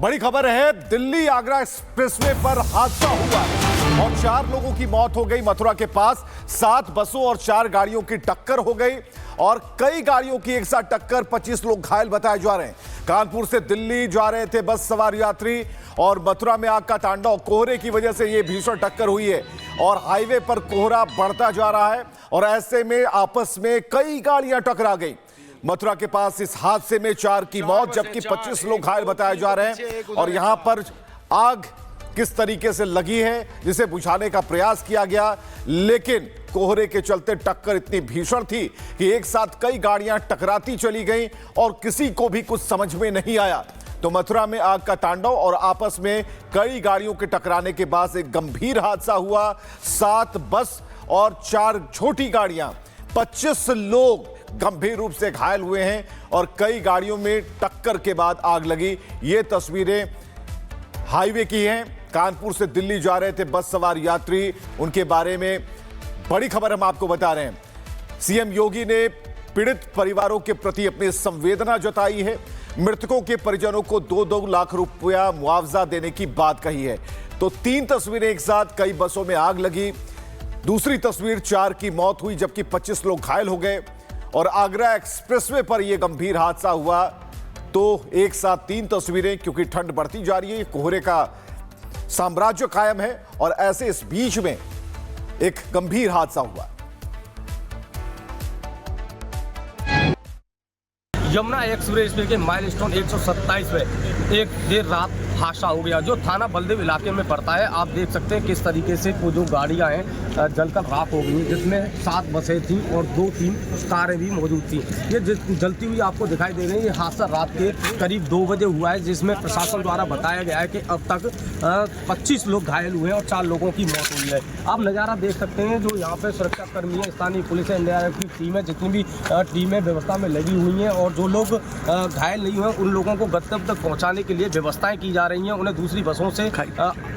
बड़ी खबर है, दिल्ली आगरा एक्सप्रेसवे पर हादसा हुआ और 4 लोगों की मौत हो गई। मथुरा के पास 7 बसों और 4 गाड़ियों की टक्कर हो गई और कई गाड़ियों की एक साथ टक्कर, 25 लोग घायल बताए जा रहे हैं। कानपुर से दिल्ली जा रहे थे बस सवार यात्री और मथुरा में आग का तांडव। कोहरे की वजह से यह भीषण टक्कर हुई है और हाईवे पर कोहरा बढ़ता जा रहा है और ऐसे में आपस में कई गाड़ियां टकरा गई। मथुरा के पास इस हादसे में 4 की मौत जबकि 25 लोग घायल बताए जा रहे हैं और यहां पर आग किस तरीके से लगी है जिसे बुझाने का प्रयास किया गया, लेकिन कोहरे के चलते टक्कर इतनी भीषण थी कि एक साथ कई गाड़ियां टकराती चली गईं और किसी को भी कुछ समझ में नहीं आया। तो मथुरा में आग का तांडव और आपस में कई गाड़ियों के टकराने के बाद एक गंभीर हादसा हुआ। 7 बस और 4 छोटी गाड़ियां, 25 लोग गंभीर रूप से घायल हुए हैं और कई गाड़ियों में टक्कर के बाद आग लगी। ये तस्वीरें हाईवे की हैं। कानपुर से दिल्ली जा रहे थे बस सवार यात्री, उनके बारे में बड़ी खबर हम आपको बता रहे हैं। सीएम योगी ने पीड़ित परिवारों के प्रति अपनी संवेदना जताई है। मृतकों के परिजनों को 2-2 लाख रुपया मुआवजा देने की बात कही है। तो 3 तस्वीरें एक साथ, कई बसों में आग लगी। दूसरी तस्वीर 4 की मौत हुई जबकि 25 लोग घायल हो गए और आगरा एक्सप्रेसवे पर यह गंभीर हादसा हुआ। तो एक साथ 3 तस्वीरें, क्योंकि ठंड बढ़ती जा रही है, कोहरे का साम्राज्य कायम है और ऐसे इस बीच में एक गंभीर हादसा हुआ। यमुना एक्सप्रेसवे के माइलस्टोन 127 पे एक देर रात हादसा हो गया जो थाना बलदेव इलाके में पड़ता है। आप देख सकते हैं किस तरीके से वो जो गाड़ियां हैं जलकर राख हो गई, जिसमें 7 बसें थी और 2-3 कारें भी मौजूद थी। ये जलती हुई आपको दिखाई दे रही है। ये हादसा रात के करीब 2 बजे हुआ है, जिसमें प्रशासन द्वारा बताया गया है कि अब तक 25 लोग घायल हुए हैं और 4 लोगों की मौत हुई है। आप नज़ारा देख सकते हैं जो यहाँ पे सुरक्षाकर्मी है, स्थानीय पुलिस है, एनडीआरएफ की टीम है, जितनी भी टीमें व्यवस्था में लगी हुई हैं और जो लोग घायल नहीं हुए उन लोगों को गंतव्य तक पहुँचाने के लिए व्यवस्थाएँ की जा रही हैं। उन्हें दूसरी बसों से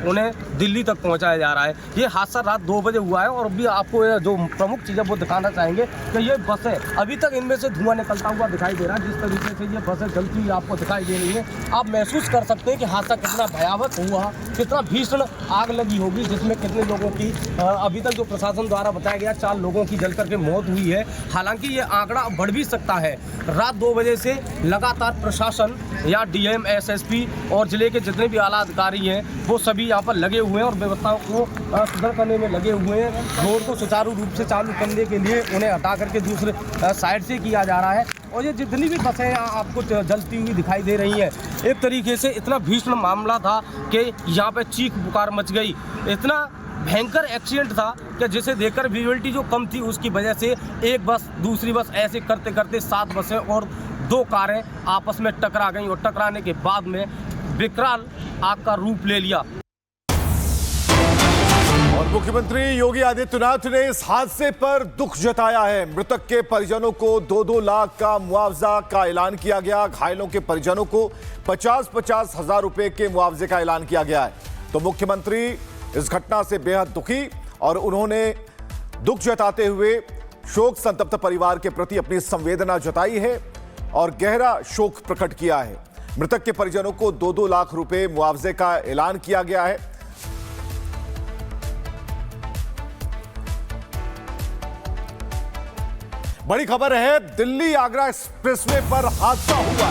उन्हें दिल्ली तक पहुंचाया जा रहा है। ये हादसा रात 2 बजे हुआ है और भी आपको जो प्रमुख चीज़ है वो दिखाना चाहेंगे कि ये बसें अभी तक इनमें से धुआं निकलता हुआ दिखाई दे रहा है। जिस तरीके से ये बसें जलती हुई आपको दिखाई दे रही है, आप महसूस कर सकते हैं कि हादसा कितना भयावह हुआ, कितना भीषण आग लगी होगी, जिसमें कितने लोगों की अभी तक जो प्रशासन द्वारा बताया गया 4 लोगों की जल करके मौत हुई है। हालांकि ये आंकड़ा बढ़ भी सकता है। रात 2 बजे से लगातार प्रशासन या डीएम, एसएसपी और जिले के जितने भी आला अधिकारी हैं वो सभी यहाँ पर लगे हुए हैं और व्यवस्थाओं को सुधार करने में लगे हुए हैं। रोड को सुचारू रूप से चालू करने के लिए उन्हें हटा करके दूसरे साइड से किया जा रहा है। और ये जितनी भी बसें आपको जलती हुई दिखाई दे रही हैं, एक तरीके से इतना भीषण मामला था कि यहाँ पे चीख पुकार मच गई। इतना भयंकर एक्सीडेंट था कि जिसे देखकर विजुअलिटी जो कम थी उसकी वजह से एक बस दूसरी बस ऐसे करते करते 7 बसें और 2 कारें आपस में टकरा गईं और टकराने के बाद में विकराल आग का रूप ले लिया। और मुख्यमंत्री योगी आदित्यनाथ ने इस हादसे पर दुख जताया है। मृतक के परिजनों को 2-2 लाख का मुआवजा का ऐलान किया गया। घायलों के परिजनों को 50-50 हजार रुपए के मुआवजे का ऐलान किया गया है। तो मुख्यमंत्री इस घटना से बेहद दुखी और उन्होंने दुख जताते हुए शोक संतप्त परिवार के प्रति अपनी संवेदना जताई है और गहरा शोक प्रकट किया है। मृतक के परिजनों को 2-2 लाख रुपए मुआवजे का ऐलान किया गया है। बड़ी खबर है, दिल्ली आगरा एक्सप्रेसवे पर हादसा हुआ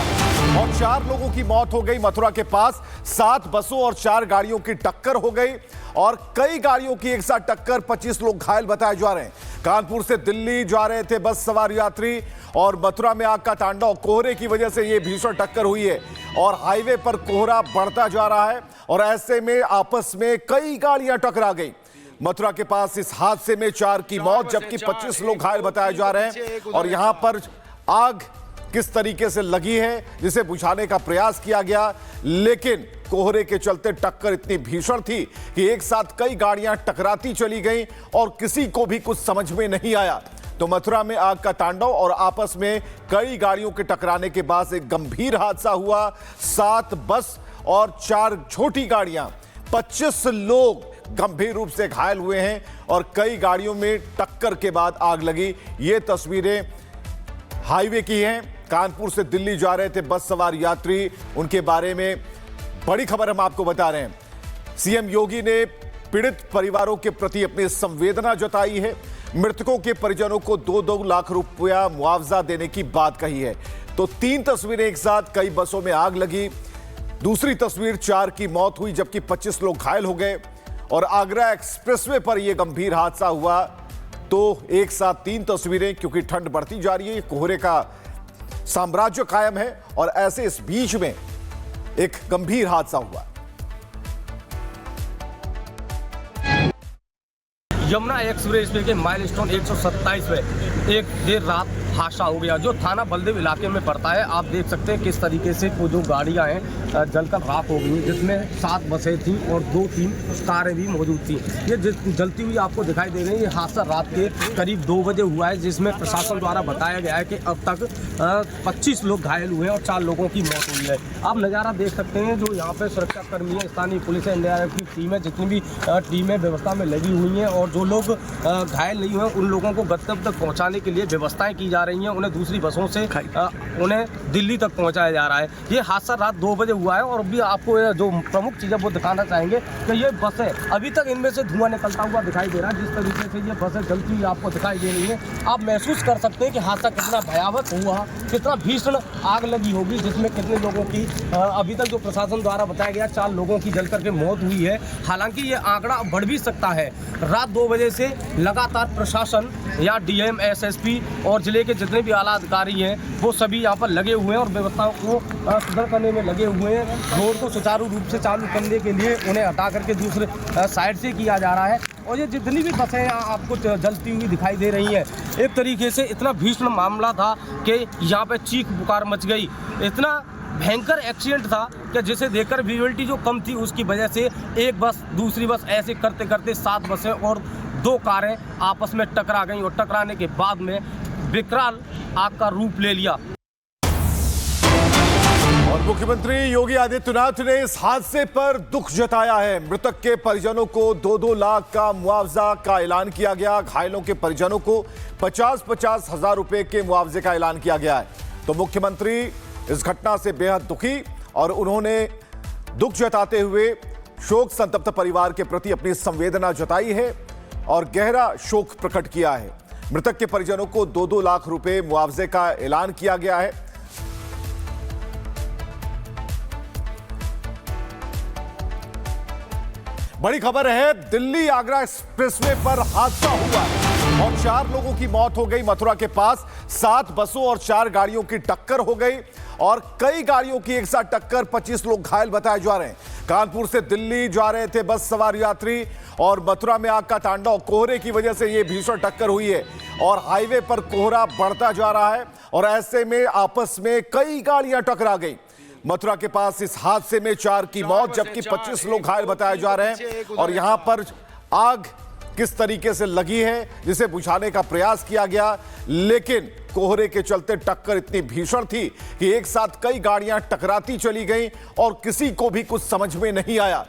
और 4 लोगों की मौत हो गई। मथुरा के पास 7 बसों और 4 गाड़ियों की टक्कर हो गई और कई गाड़ियों की एक साथ टक्कर, 25 लोग घायल बताए जा रहे हैं। कानपुर से दिल्ली जा रहे थे बस सवार यात्री और मथुरा में आग का तांडव। कोहरे की वजह से यह भीषण टक्कर हुई है और हाईवे पर कोहरा बढ़ता जा रहा है और ऐसे में आपस में कई गाड़ियां टकरा गई। मथुरा के पास इस हादसे में 4 की मौत जबकि 25 लोग घायल बताए जा रहे हैं और यहां पर आग किस तरीके से लगी है जिसे बुझाने का प्रयास किया गया, लेकिन कोहरे के चलते टक्कर इतनी भीषण थी कि एक साथ कई गाड़ियां टकराती चली गईं और किसी को भी कुछ समझ में नहीं आया। तो मथुरा में आग का तांडव और आपस में कई गाड़ियों के टकराने के बाद एक गंभीर हादसा हुआ। 7 बस और 4 छोटी गाड़ियां, 25 लोग गंभीर रूप से घायल हुए हैं और कई गाड़ियों में टक्कर के बाद आग लगी। ये तस्वीरें हाईवे की हैं। कानपुर से दिल्ली जा रहे थे बस सवार यात्री, उनके बारे में बड़ी खबर हम आपको बता रहे हैं। सीएम योगी ने पीड़ित परिवारों के प्रति अपनी संवेदना जताई है। मृतकों के परिजनों को 2-2 लाख रुपया मुआवजा देने की बात कही है। तो 3 तस्वीरें एक साथ, कई बसों में आग लगी। दूसरी तस्वीर 4 की मौत हुई जबकि 25 लोग घायल हो गए। और आगरा एक्सप्रेसवे पर यह गंभीर हादसा हुआ। तो एक साथ 3 तस्वीरें, क्योंकि ठंड बढ़ती जा रही है, कोहरे का साम्राज्य कायम है और ऐसे इस बीच में एक गंभीर हादसा हुआ। यमुना एक्सप्रेस वे के माइलस्टोन 127 में एक देर रात हादसा हो गया जो थाना बलदेव इलाके में पड़ता है। आप देख सकते हैं किस तरीके से वो जो गाड़ियां हैं जलकर राख हो गई, जिसमें 7 बसें थी और 2-3 कारें भी मौजूद थी। ये जलती हुई आपको दिखाई दे रही है। ये हादसा रात के करीब 2 बजे हुआ है, जिसमें प्रशासन द्वारा बताया गया है कि अब तक 25 लोग घायल हुए हैं और 4 लोगों की मौत हुई है। आप नज़ारा देख सकते हैं जो यहाँ पे सुरक्षा कर्मी है, स्थानीय पुलिस है, एनडीआरएफ की टीम है, जितनी भी टीमें व्यवस्था में लगी हुई हैं और जो लोग घायल नहीं हुए उन लोगों को गंतव्य तक पहुँचाने के लिए व्यवस्थाएँ की जा रही हैं। उन्हें दूसरी बसों से उन्हें दिल्ली तक पहुंचाया जा रहा है। ये हादसा रात 2 बजे हुआ है और अभी आपको जो प्रमुख चीज़ है वो दिखाना चाहेंगे कि ये बसें अभी तक इनमें से धुआं निकलता हुआ दिखाई दे रहा है। जिस तरीके से ये बसें जलती हुई आपको दिखाई दे रही है, आप महसूस कर सकते हैं कि हादसा कितना भयावह हुआ, कितना भीषण आग लगी होगी, जिसमें कितने लोगों की अभी तक जो प्रशासन द्वारा बताया गया 4 लोगों की जलकर के मौत हुई है। हालांकि ये आंकड़ा बढ़ भी सकता है। रात 2 बजे से लगातार प्रशासन या डीएम, एसएसपी और जिले के जितने भी आला अधिकारी हैं वो सभी यहाँ पर लगे हुए हैं और व्यवस्थाओं को सुदृढ़ करने में लगे हुए हैं। रोड को सुचारू रूप से चालू करने के लिए उन्हें हटा करके दूसरे साइड से किया जा रहा है। और ये जितनी भी बसें आपको जलती हुई दिखाई दे रही हैं, एक तरीके से इतना भीषण मामला था कि यहाँ पे चीख पुकार मच गई। इतना भयंकर एक्सीडेंट था कि जिसे देखकर विजिबिलिटी जो कम थी उसकी वजह से एक बस दूसरी बस ऐसे करते करते 7 बसें और 2 कारें आपस में टकरा गई और टकराने के बाद में विकराल आग का रूप ले लिया। और मुख्यमंत्री योगी आदित्यनाथ ने इस हादसे पर दुख जताया है। मृतक के परिजनों को 2-2 लाख का मुआवजा का ऐलान किया गया। घायलों के परिजनों को 50-50 हजार रुपए के मुआवजे का ऐलान किया गया है। तो मुख्यमंत्री इस घटना से बेहद दुखी और उन्होंने दुख जताते हुए शोक संतप्त परिवार के प्रति अपनी संवेदना जताई है और गहरा शोक प्रकट किया है। मृतक के परिजनों को 2-2 लाख रुपए मुआवजे का ऐलान किया गया है। बड़ी खबर है, दिल्ली आगरा एक्सप्रेसवे पर हादसा हुआ और 4 लोगों की मौत हो गई। मथुरा के पास 7 बसों और 4 गाड़ियों की टक्कर हो गई और कई गाड़ियों की एक साथ टक्कर, 25 लोग घायल बताए जा रहे हैं। कानपुर से दिल्ली जा रहे थे बस सवार यात्री और मथुरा में आग का तांडव। कोहरे की वजह से यह भीषण टक्कर हुई है और हाईवे पर कोहरा बढ़ता जा रहा है और ऐसे में आपस में कई गाड़ियां टकरा गई। मथुरा के पास इस हादसे में 4 की मौत जबकि 25 लोग घायल बताए जा रहे हैं। और यहां पर आग किस तरीके से लगी है जिसे बुझाने का प्रयास किया गया, लेकिन कोहरे के चलते टक्कर इतनी भीषण थी कि एक साथ कई गाड़ियां टकराती चली गईं और किसी को भी कुछ समझ में नहीं आया।